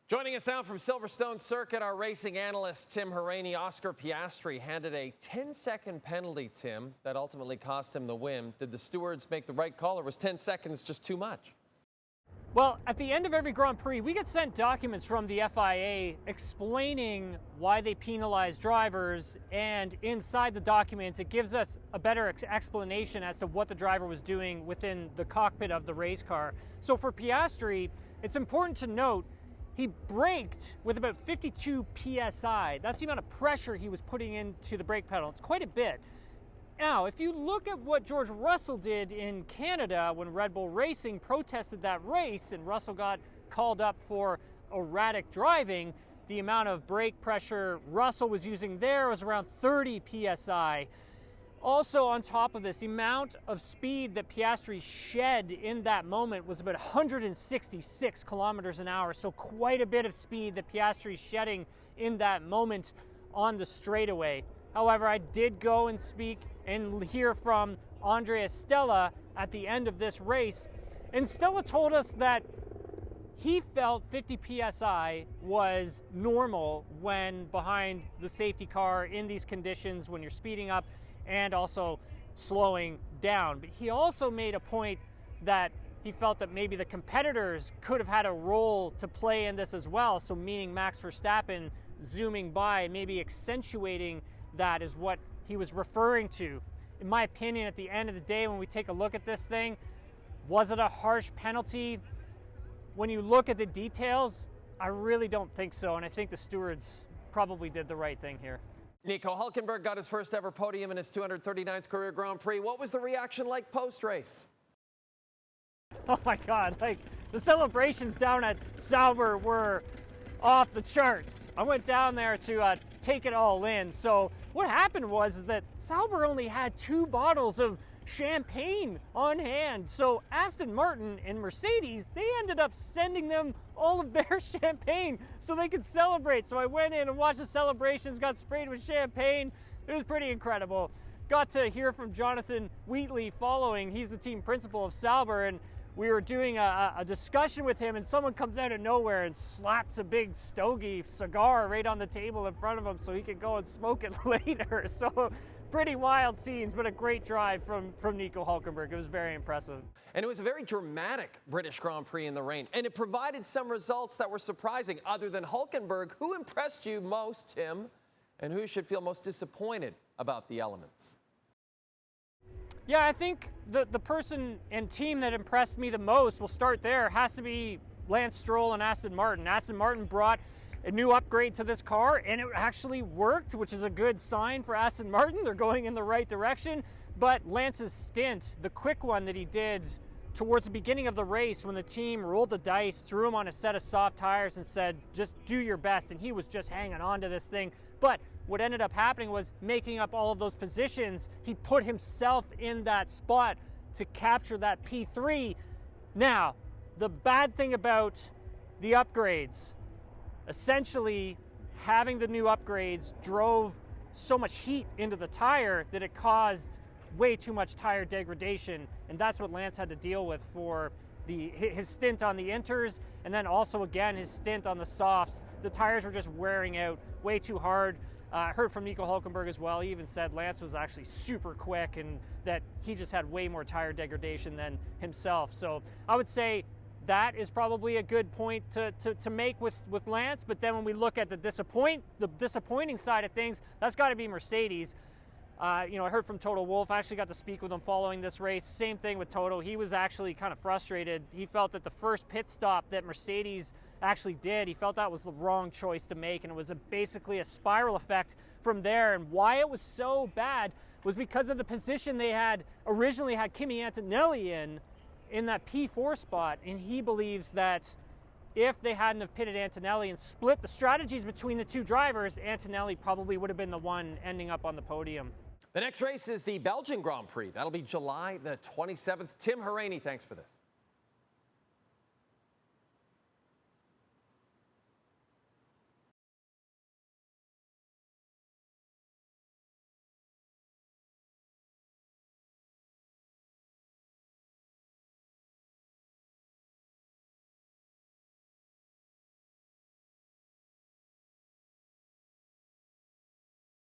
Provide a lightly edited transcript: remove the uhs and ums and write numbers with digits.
Joining us now from Silverstone Circuit, our racing analyst, Tim Hauraney. Oscar Piastri handed a 10-second penalty, Tim, that ultimately cost him the win. Did the stewards make the right call, or was 10 seconds just too much? Well, at the end of every Grand Prix, we get sent documents from the FIA explaining why they penalize drivers, and inside the documents, it gives us a better explanation as to what the driver was doing within the cockpit of the race car. So for Piastri, it's important to note he braked with about 52 PSI. That's the amount of pressure he was putting into the brake pedal. It's quite a bit. Now, if you look at what George Russell did in Canada when Red Bull Racing protested that race and Russell got called up for erratic driving, the amount of brake pressure Russell was using there was around 30 PSI. Also, on top of this, the amount of speed that Piastri shed in that moment was about 166 kilometers an hour. So quite a bit of speed that Piastri's shedding in that moment on the straightaway. However, I did go and speak and hear from Andrea Stella at the end of this race. And Stella told us that he felt 50 PSI was normal when behind the safety car in these conditions, when you're speeding up and also slowing down. But he also made a point that he felt that maybe the competitors could have had a role to play in this as well. So meaning Max Verstappen zooming by and maybe accentuating that is what he was referring to. In my opinion, at the end of the day, when we take a look at this thing, was it a harsh penalty? When you look at the details, I really don't think so. And I think the stewards probably did the right thing here. Nico Hulkenberg got his first ever podium in his 239th career Grand Prix. What was the reaction like post-race? Oh my God, like the celebrations down at Sauber were off the charts. I went down there to take it all in. So what happened was that Sauber only had 2 bottles of champagne on hand. So Aston Martin and Mercedes, they ended up sending them all of their champagne so they could celebrate. So I went in and watched the celebrations, got sprayed with champagne. It was pretty incredible. Got to hear from Jonathan Wheatley following. He's the team principal of Sauber, and we were doing a discussion with him, and someone comes out of nowhere and slaps a big stogie cigar right on the table in front of him so he could go and smoke it later. So pretty wild scenes, but a great drive from Nico Hulkenberg. It was very impressive. And it was a very dramatic British Grand Prix in the rain, and it provided some results that were surprising. Other than Hulkenberg, who impressed you most, Tim, and who should feel most disappointed about the elements? Yeah, I think the person and team that impressed me the most, we'll start there, has to be Lance Stroll and Aston Martin. Aston Martin brought a new upgrade to this car, and it actually worked, which is a good sign for Aston Martin. They're going in the right direction. But Lance's stint, the quick one that he did towards the beginning of the race when the team rolled the dice, threw him on a set of soft tires and said, just do your best, and he was just hanging on to this thing. But what ended up happening was making up all of those positions. He put himself in that spot to capture that P3. Now, the bad thing about the upgrades, essentially having the new upgrades drove so much heat into the tire that it caused way too much tire degradation, and that's what Lance had to deal with for his stint on the inters, and then also again his stint on the softs. The tires were just wearing out way too hard. I heard from Nico Hulkenberg as well. He even said Lance was actually super quick and that he just had way more tire degradation than himself. So I would say that is probably a good point to make with Lance. But then when we look at the disappointing side of things, that's got to be Mercedes. I heard from Toto Wolff. I actually got to speak with him following this race. Same thing with Toto. He was actually kind of frustrated. He felt that the first pit stop that Mercedes actually did, he felt that was the wrong choice to make, and it was basically a spiral effect from there. And why it was so bad was because of the position they had originally had Kimi Antonelli in that P4 spot, and he believes that if they hadn't have pitted Antonelli and split the strategies between the two drivers, Antonelli probably would have been the one ending up on the podium. The next race is the Belgian Grand Prix. That'll be July the 27th. Tim Hauraney, thanks for this.